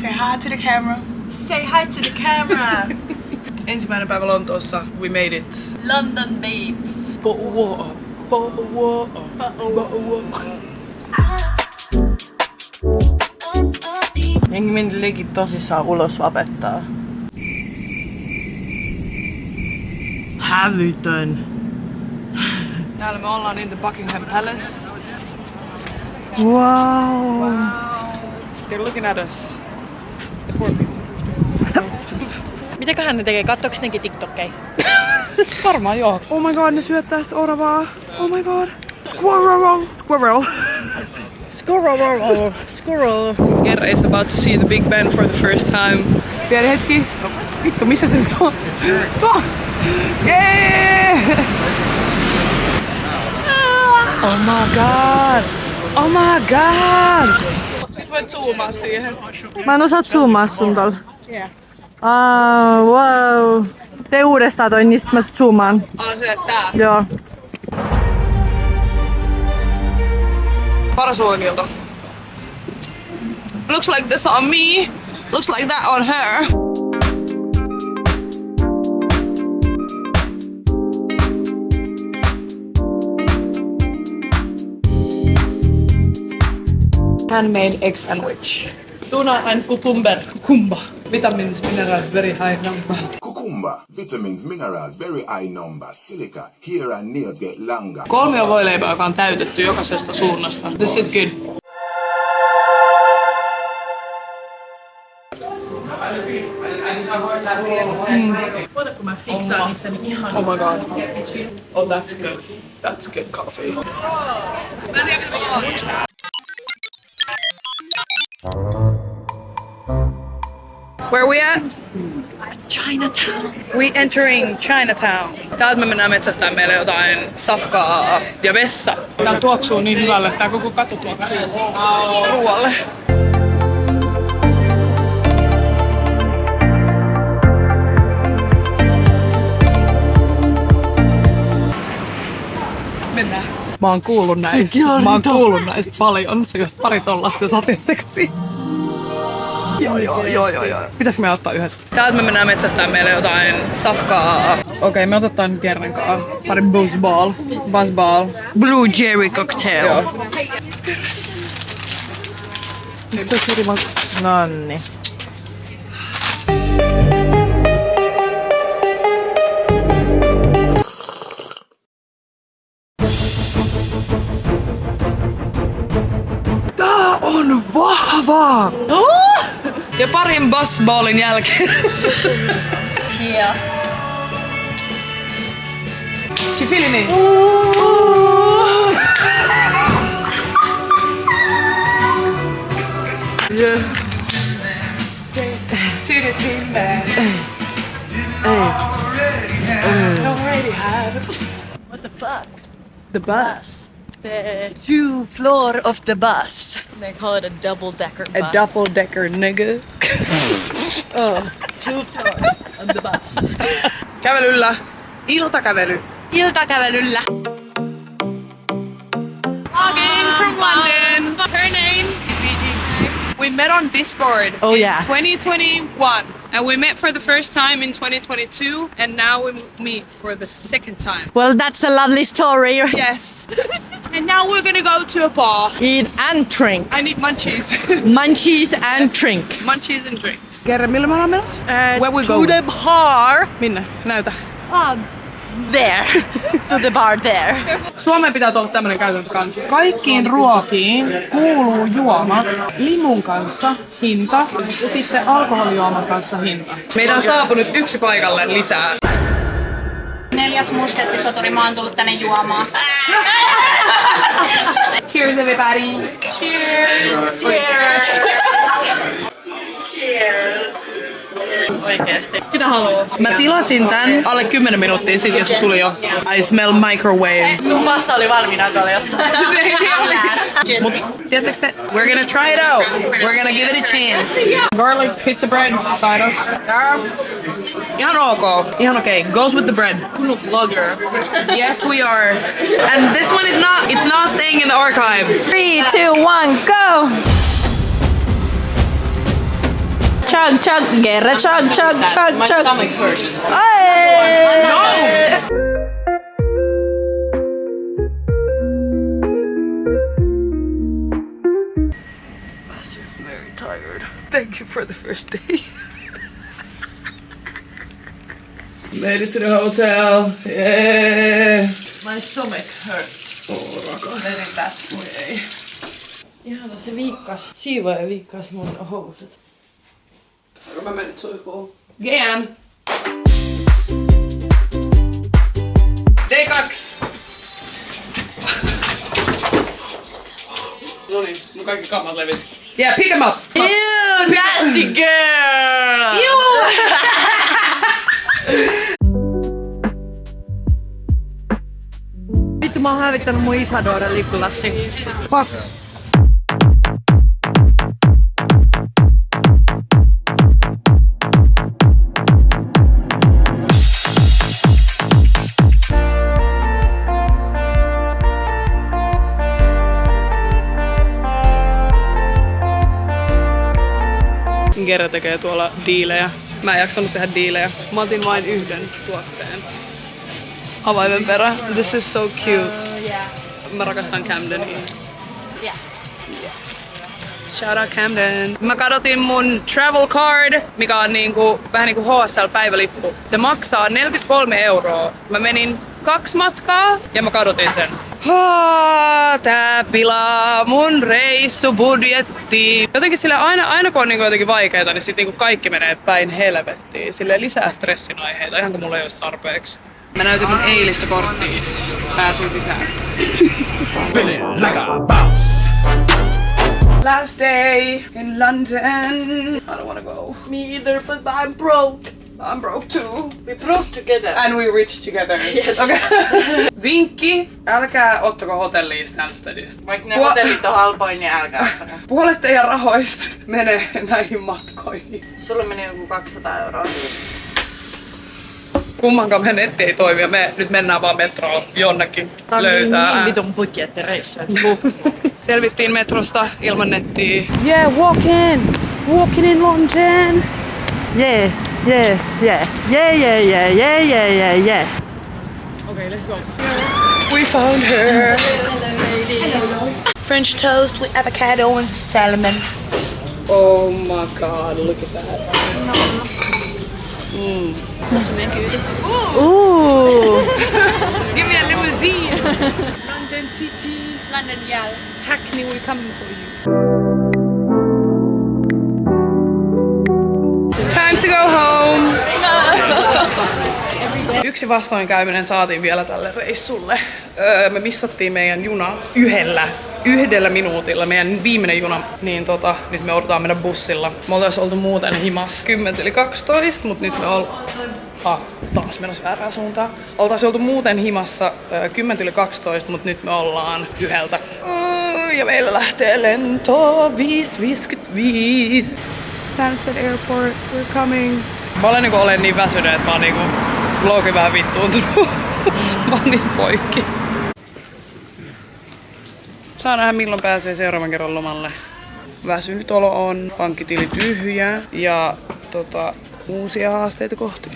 Say hi to the camera. Say hi to the camera. Ensimmäinen päivä Lontoossa. We made it. London babes. Jengi meni leikit tosissaan ulos vapettaa. Hävytön. Täällä me ollaan in the Buckingham Palace. Wow. They're looking at us. The poor people. Mitäköhän ne tekee? Kattoks nekin TikTokkeja? Varmaan joo. Oh my god, ne syöttää sitä oravaa. Oh my god. Squirrel. Squirrel. Squirrel. Squirrel. Gerra is about to see the Big Ben for the first time. Pieni hetki. No, vittu, missä se nyt on? Tuo! Yeah! Oh my god! Oh my god! Nyt voit zoomaa siihen. Mä en osaa zoomaa sun tolla. Yeah. Wow. Tee uudestaan toi, niin sit mä zoomaan. Se tää. Joo. Paras huomioita. Looks like this on me. Looks like that on her. Handmade egg sandwich. Tuna and cucumber. Cucumba. Vitamins, minerals, very high number. Cucumber, vitamins, minerals, very high number. Silica, hair and nails get longer. Kolmio voileipää, joka on täytetty jokaisesta suunnasta. This is good. Kun mä fiksaan itteni ihan. Oh my god. Oh, that's good. That's good coffee. Where we at? Chinatown. We entering Chinatown. Täältä me mennään metsästään meille jotain safkaa ja vessa. Tää tuoksuu niin hyvälle, että tää koko katu tuoksuu ruoalle. Mennään. Mä oon kuullut näistä. Mä oon kuullut näistä paljon. Se just pari tollasta ja sateen sekaisin. Joo. Pitäisikö me ottaa yhdet? Täältä me mennään metsästään meille jotain safkaa. Okei, me otetaan nyt Gerren kaa. Pari buzzball. Blue Jerry cocktail. Joo. Nonni. Tää on vahva! Ja parin buzzballin jälkeen. Cheers. She feeling it? Yeah. To the team man. Already have. What the fuck? The bus. The two floor of the bus. They call it a double-decker bus. A double-decker nigga. Two floors on the bus. Kävelyllä. Iltakävely. Iltakävelyllä. Vlogging from London. Her name is VG. We met on Discord in 2021. And we met for the first time in 2022. And now we meet for the second time. Well, that's a lovely story. Yes. And now we're gonna go to a bar. Eat and drink. I need munchies. Munchies and drink. Munchies and drinks. Kerro, millä me ollaan menossa? Where we to going? the bar. Minne? Näytä. There. To the bar there. Suomeen pitää tulla tämmönen käytäntö kanssa. Kaikkiin ruokiin kuuluu juoma. Limun kanssa hinta ja sitten alkoholijuoman kanssa hinta. Meidän on saapunut yksi paikalle lisää. 4. muskettisoturi, mä oon tullut tänne juomaan. Cheers everybody! Cheers. Cheers. Cheers. Oikeesti. Mitä haluaa? Mä tilasin tän alle 10 minuuttia sit, jos se tuli jo. I smell microwave. Sun pasta oli valmiina tuolla jossain. Mut tiedättekö te? We're gonna try it out. We're gonna give it a chance. Garlic pizza bread, saidos. Ihan ok. Ihan okay. Goes with the bread. Vlogger. Yes, we are. And this one is not, it's not staying in the archives. 3, 2, 1, go! chug chug. Get a chug chug chug My chug. stomach hurts. Hey! Very tired. Thank you for the first day. Made it to the hotel. Yeah. My stomach hurts. Rakas. Very bad. Oi ei. Ihana se viikkas. Siivoja viikkas mun housut. Mä menen nyt suihkuun. Gian! Day 2! Noniin, mun kaikki kammat levis. Yeah, pick 'em up! Ew, nasty girl! Vittu, mä oon hävittänyt mun Isadoren lippulassi. Fuck. Gere tekee tuolla diilejä. Mä en jaksanut tehdä diilejä. Mä otin vain yhden tuotteen. Avaimen perä. This is so cute. Mä rakastan Camdenia. Yeah. Shout out Camden. Mä kadotin mun travel card, mikä on vähän niinku HSL-päivälippu. Se maksaa 43 €. Mä menin 2 matkaa ja mä kadotin sen. Tää pilaa mun reissubudjetti. Jotenkin sille aina kun on jotenkin vaikeeta, niin sit kaikki menee päin helvettiin. Sille lisää stressin aiheita, ihan kun mulla ei olisi tarpeeksi. Mä näytin mun eilistä korttia. Pääsin sisään. Feeling like a boss. Last day in London. I don't wanna go. Me either, but I'm broke. I'm broke too. We broke together. And we rich together. Yes. Okay. Vinkki, älkää ottako hotellia Stanstedista. Vaikka ne hotellit on halpoin, niin älkää ottakaa. Puolet teidän rahoista menee näihin matkoihin. Sulla meni joku 200 €. Kummankaan meidän netti ei toimi ja me nyt mennään vaan metroon jonnekin löytää. Niin vitun budjettireissu. Selvittiin metrosta ilman nettiä. Yeah, walking in London. Yeah, yeah, yeah, yeah, yeah, yeah, yeah, yeah, yeah, yeah. Okay, let's go. We found her. French toast with avocado and salmon. Oh my god, look at that. Tässä on meidän kyyti. Ooh. Give me a limousine. London City. London Yal. Hackney, we're coming for you. Time to go home. Yksi vastoinkäyminen saatiin vielä tälle reissulle. Me missattiin meidän juna yhdellä minuutilla, meidän viimeinen juna, niin nyt me odotetaan mennä bussilla. Me oltais oltu muuten himas 10:12, mutta nyt me taas menossa väärään suuntaan. Oltais oltu muuten himassa 10:12, mutta nyt me ollaan 1. Ja meillä lähtee lento 5:55. Stansted Airport, we're coming. Mä olen niin väsynyt, että mä oon logi vähän vittuuntunut. Mä oon niin poikki. Saa nähdä milloin pääsee seuraavan kerran lomalle. Väsynyt olo on, pankkitili tyhjä ja uusia haasteita kohti.